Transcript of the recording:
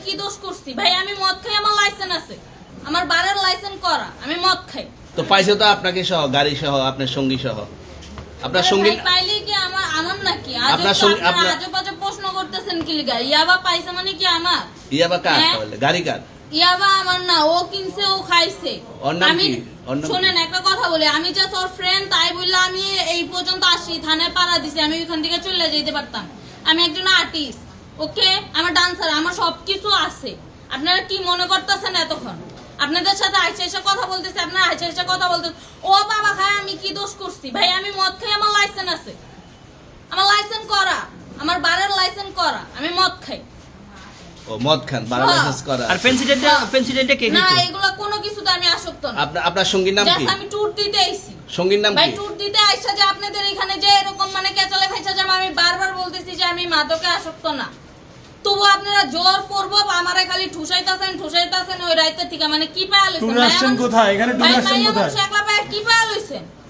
কি দোষ করছি ভাই? আমি মদ খাই, আমার লাইসেন্স আছে, আমার বারের লাইসেন্স করা, আমি মদ খাই। তো পাইছে তো আপনাকে সহ, গাড়ি সহ, আপনার সঙ্গী সহ। আপনার সঙ্গী পাইলে কি আমার নাকি? আপনার সঙ্গী আজব আজব প্রশ্ন করতেছেন কি লিগা? ইয়াবা পাইছে মানে কি আমার? ইয়াবা কার হ্যাঁ? তাহলে? গাড়ি কার? ইয়াবা আমার না, ও কিনছে, ও খাইছে। ওর নাম আমি কি? ওর নাম কি? শুনেন একটা কথা বলি, আমি জাস্ট ওর ফ্রেন্ড, তাই বললে আমি এই পর্যন্ত আসি, থানায় পাড়া দিছি, আমি ওইখান থেকে চলে যেতে পারতাম। আমি একজন আর্টিস্ট, ওকে, আমার ডান্সার, আমার সবকিছু আছে। আপনারা কি মনে করতেছেন এতক্ষণ? আপনাদের সাথে আইসা এসে কথা বলতেছে, আপনারা আইসা এসে কথা বলতেছে। ও বাবা খায়, আমি কি দোষ করছি ভাই? আমি মদ খাই, আমার লাইসেন্স আছে, আমার লাইসেন্স করা, আমার বারের লাইসেন্স করা, আমি মদ খাই। ও মদ খান, বারো হ্যাঁ। লাইসেন্স করা। আর পেন্সিডেন্টে কে না, খেতো? এগুলো কোনো কিছুতে আমি আসক্ত না। আপনার সঙ্গীর নাম কি? জাস্ট আমি ট্যুর দিতে আইছি সঙ্গীর নাম ভাই, কি? ট্যুর দিতে আইসা যে আপনাদের এখানে যে এরকম মানে কেচালে ফাইসা যে আমি বারবার বলতেছি যে আমি মাদকে আসক্ত না, তবু আপনারা জোর করবো আমারে খালি ঠুসাইতাছেন ওই রাইতে থেকে। মানে কি পায়া লইছেন ট্যুর আসছেন কোথায়? এখানে ট্যুর আসছেন কোথায়? একলা পায়া কি পায়া লইছেন?